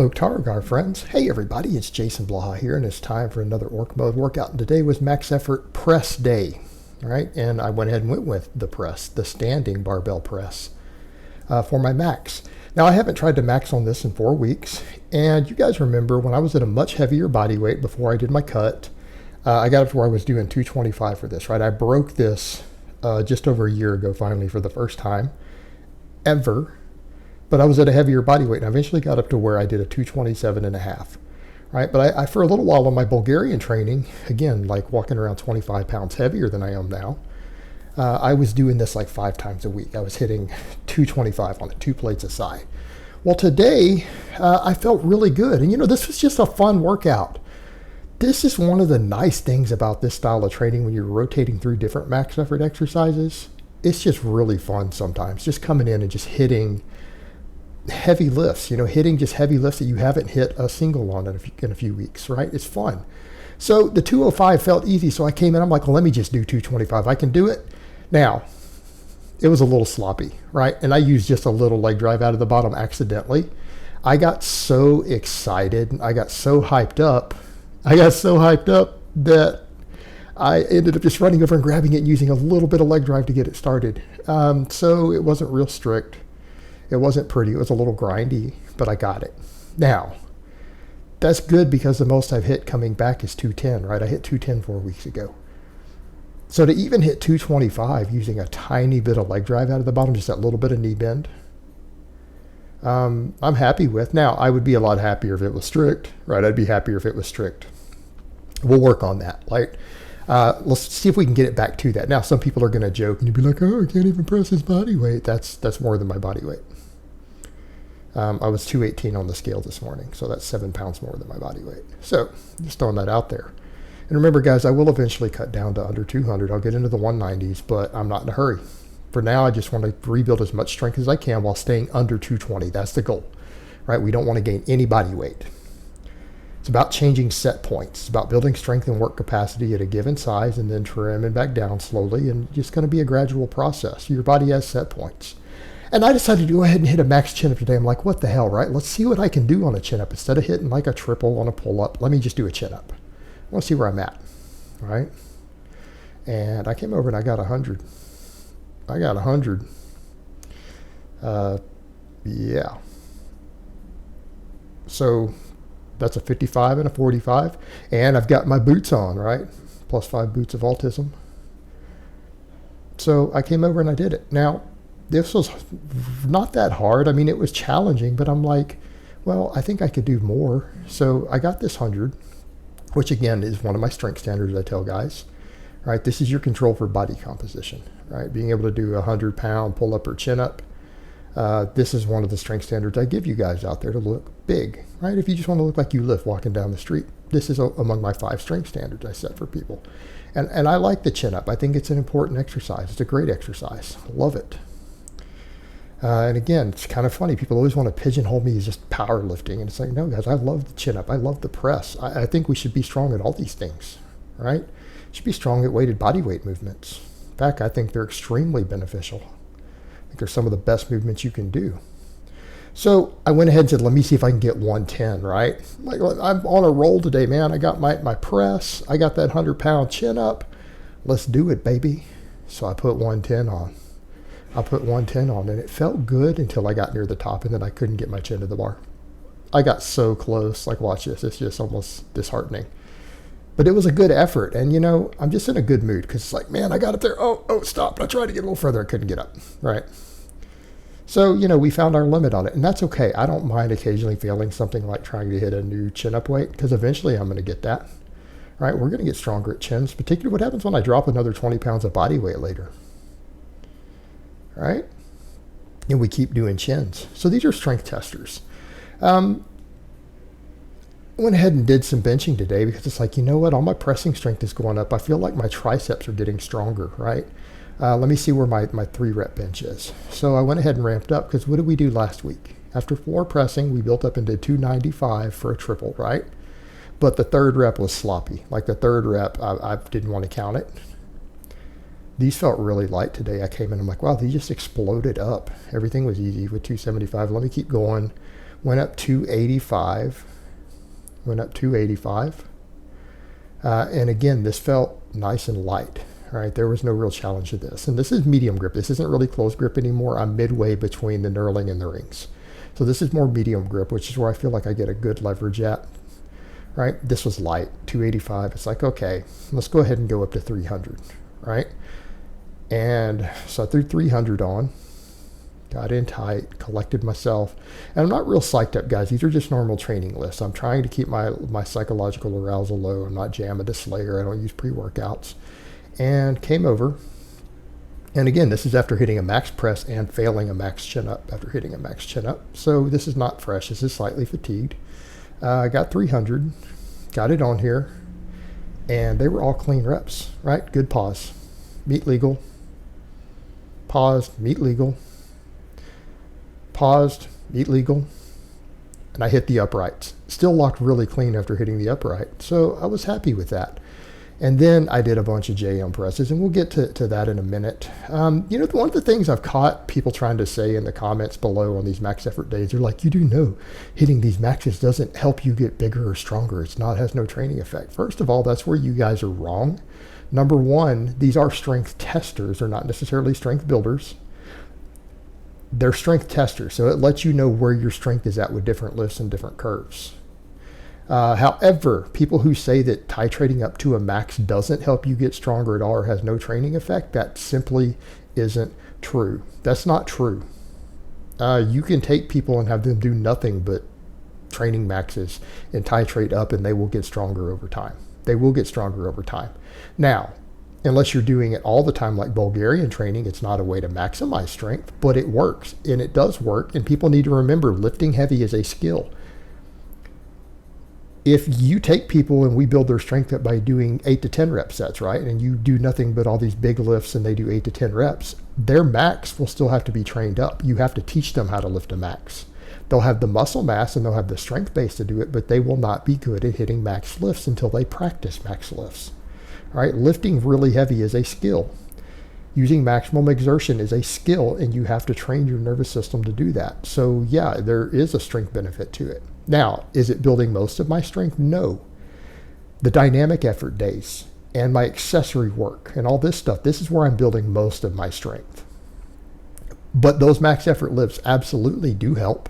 Loktargar friends. Hey everybody, it's Jason Blaha here, and it's time for another Orc Mode workout. And today was Max Effort Press Day, all right? And I went ahead and went with the press, the standing barbell press for my max. Now, I haven't tried to max on this in 4 weeks, and you guys remember when I was at a much heavier body weight before I did my cut, I got up to where I was doing 225 for this, right? I broke this just over a year ago, finally, for the first time ever. But I was at a heavier body weight, and I eventually got up to where I did a 227 and a half, right? But I for a little while on my Bulgarian training, again, like walking around 25 pounds heavier than I am now, I was doing this like 5 times a week. I was hitting 225 on it, 2 plates aside. Well, today, I felt really good. And this was just a fun workout. This is one of the nice things about this style of training when you're rotating through different max effort exercises. It's just really fun sometimes, just coming in and just hitting heavy lifts, hitting just heavy lifts that you haven't hit a single on in a few weeks, right? It's fun. So the 205 felt easy, so I came in, I'm like, well, let me just do 225. I can do it. Now, it was a little sloppy, right? And I used just a little leg drive out of the bottom accidentally. I got so excited, I got so hyped up that I ended up just running over and grabbing it and using a little bit of leg drive to get it started. So it wasn't real strict. It wasn't pretty. It was a little grindy, but I got it. Now, that's good because the most I've hit coming back is 210, right? I hit 210 4 weeks ago. So to even hit 225 using a tiny bit of leg drive out of the bottom, just that little bit of knee bend, I'm happy with. Now, I would be a lot happier if it was strict, right? I'd be happier if it was strict. We'll work on that, right? Let's see if we can get it back to that. Now, some people are going to joke and you'd be like, oh, I can't even press his body weight. That's more than my body weight. I was 218 on the scale this morning, so that's 7 pounds more than my body weight. So just throwing that out there. And remember, guys, I will eventually cut down to under 200. I'll get into the 190s, but I'm not in a hurry. For now, I just want to rebuild as much strength as I can while staying under 220. That's the goal, right? We don't want to gain any body weight. It's about changing set points. It's about building strength and work capacity at a given size and then trimming back down slowly, and just going to be a gradual process. Your body has set points. And I decided to go ahead and hit a max chin-up today. I'm like, what the hell, right? Let's see what I can do on a chin-up. Instead of hitting like a triple on a pull-up, let me just do a chin-up. I want to see where I'm at, right? And I came over and I got 100. I got 100. Yeah. So that's a 55 and a 45. And I've got my boots on, right? Plus 5 boots of autism. So I came over and I did it. Now, this was not that hard. I mean, it was challenging, but I'm like, well, I think I could do more. So I got this 100, which again is one of my strength standards I tell guys, right? This is your control for body composition, right? Being able to do a 100-pound pull-up or chin-up. This is one of the strength standards I give you guys out there to look big, right? If you just want to look like you lift walking down the street, this is among my 5 strength standards I set for people. And I like the chin-up. I think it's an important exercise. It's a great exercise. Love it. And again, it's kind of funny. People always want to pigeonhole me as just powerlifting. And it's like, no, guys, I love the chin-up. I love the press. I think we should be strong at all these things, right? Should be strong at weighted body weight movements. In fact, I think they're extremely beneficial. I think they're some of the best movements you can do. So I went ahead and said, let me see if I can get 110, right? Like, I'm on a roll today, man. I got my press. I got that 100-pound chin-up. Let's do it, baby. So I put 110 on. And it felt good until I got near the top, and then I couldn't get my chin to the bar. I got so close. Like, watch this. It's just almost disheartening. But it was a good effort, and I'm just in a good mood because it's like, man, I got up there. Oh, stop. I tried to get a little further. I couldn't get up, right? So, we found our limit on it, and that's okay. I don't mind occasionally failing something like trying to hit a new chin-up weight because eventually I'm going to get that, right? We're going to get stronger at chins, particularly what happens when I drop another 20 pounds of body weight later. Right? And we keep doing chins. So these are strength testers. Went ahead and did some benching today because it's like, you know what? All my pressing strength is going up. I feel like my triceps are getting stronger, right? Let me see where my 3-rep bench is. So I went ahead and ramped up because what did we do last week? After 4 pressing, we built up into 295 for a triple, right? But the 3rd rep was sloppy. Like the 3rd rep, I didn't want to count it. These felt really light today. I came in, I'm like, wow, these just exploded up. Everything was easy with 275. Let me keep going. went up 285, went up 285. And again, this felt nice and light, right? There was no real challenge to this. And this is medium grip. This isn't really close grip anymore. I'm midway between the knurling and the rings. So this is more medium grip, which is where I feel like I get a good leverage at, right? This was light, 285. It's like, okay, let's go ahead and go up to 300, right? And so I threw 300 on, got in tight, collected myself. And I'm not real psyched up, guys. These are just normal training lifts. I'm trying to keep my psychological arousal low. I'm not jamming a Slayer. I don't use pre-workouts. And came over. And again, this is after hitting a max press and failing a max chin up after hitting a max chin up. So this is not fresh. This is slightly fatigued. I got 300, got it on here, and they were all clean reps, right? Good pause. Meet legal. Paused, meet legal. Paused, meet legal. And I hit the uprights. Still locked really clean after hitting the upright. So I was happy with that. And then I did a bunch of JM presses, and we'll get to that in a minute. One of the things I've caught people trying to say in the comments below on these max effort days, they're like, you do know hitting these maxes doesn't help you get bigger or stronger. Has no training effect. First of all, that's where you guys are wrong. Number one, these are strength testers. They're not necessarily strength builders. They're strength testers, so it lets you know where your strength is at with different lifts and different curves. However, people who say that titrating up to a max doesn't help you get stronger at all or has no training effect, that simply isn't true. That's not true. You can take people and have them do nothing but training maxes and titrate up, and they will get stronger over time. They will get stronger over time. Now, unless you're doing it all the time like Bulgarian training, it's not a way to maximize strength, but it works, and it does work, and people need to remember lifting heavy is a skill. If you take people and we build their strength up by doing 8 to 10 rep sets, right, and you do nothing but all these big lifts and they do 8 to 10 reps, their max will still have to be trained up. You have to teach them how to lift a max. They'll have the muscle mass and they'll have the strength base to do it, but they will not be good at hitting max lifts until they practice max lifts. All right, lifting really heavy is a skill. Using maximum exertion is a skill, and you have to train your nervous system to do that. So yeah, there is a strength benefit to it. Now, is it building most of my strength? No. The dynamic effort days and my accessory work and all this stuff, this is where I'm building most of my strength. But those max effort lifts absolutely do help.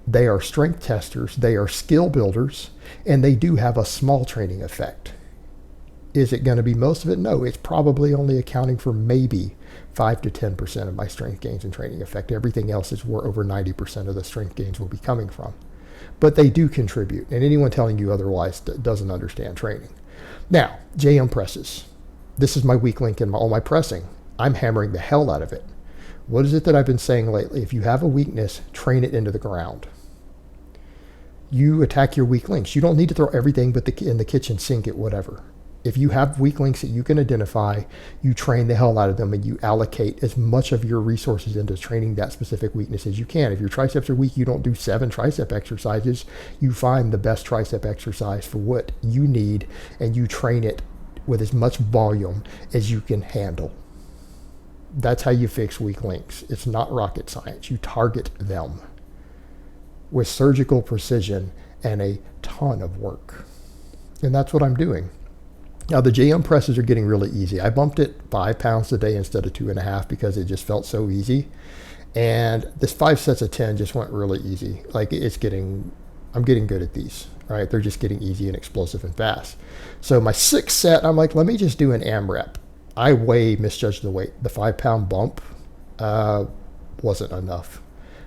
They are strength testers, they are skill builders, and they do have a small training effect. Is it going to be most of it? No, it's probably only accounting for maybe 5 to 10% of my strength gains and training effect. Everything else is where over 90% of the strength gains will be coming from. But they do contribute, and anyone telling you otherwise doesn't understand training. Now, JM presses. This is my weak link in all my pressing. I'm hammering the hell out of it. What is it that I've been saying lately? If you have a weakness, train it into the ground. You attack your weak links. You don't need to throw everything but in the kitchen sink at whatever. If you have weak links that you can identify, you train the hell out of them, and you allocate as much of your resources into training that specific weakness as you can. If your triceps are weak, you don't do 7 tricep exercises. You find the best tricep exercise for what you need, and you train it with as much volume as you can handle. That's how you fix weak links. It's not rocket science. You target them with surgical precision and a ton of work. And that's what I'm doing. Now, the JM presses are getting really easy. I bumped it 5 pounds a day instead of 2.5 because it just felt so easy. And this 5 sets of 10 just went really easy. Like I'm getting good at these, right? They're just getting easy and explosive and fast. So my 6th set, I'm like, let me just do an AMRAP. I way misjudged the weight. The 5-pound bump wasn't enough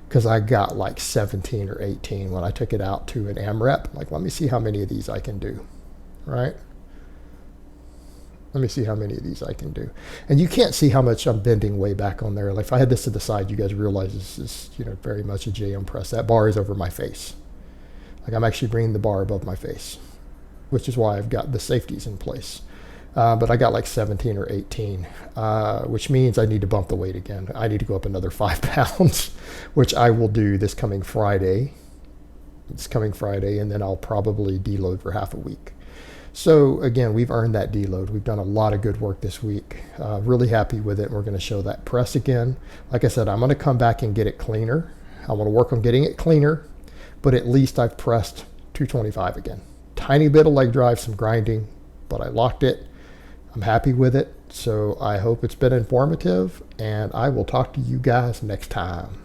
because I got like 17 or 18 when I took it out to an AMRAP. Like, let me see how many of these I can do, right? Let me see how many of these I can do. And you can't see how much I'm bending way back on there. Like if I had this to the side, you guys realize this is, very much a JM press. That bar is over my face. Like I'm actually bringing the bar above my face, which is why I've got the safeties in place. But I got like 17 or 18, which means I need to bump the weight again. I need to go up another 5 pounds, which I will do this coming Friday. It's coming Friday, and then I'll probably deload for half a week. So again, we've earned that deload. We've done a lot of good work this week. Really happy with it. We're going to show that press again. Like I said, I'm going to come back and get it cleaner. I want to work on getting it cleaner, but at least I've pressed 225 again. Tiny bit of leg drive, some grinding, but I locked it. I'm happy with it. So I hope it's been informative, and I will talk to you guys next time.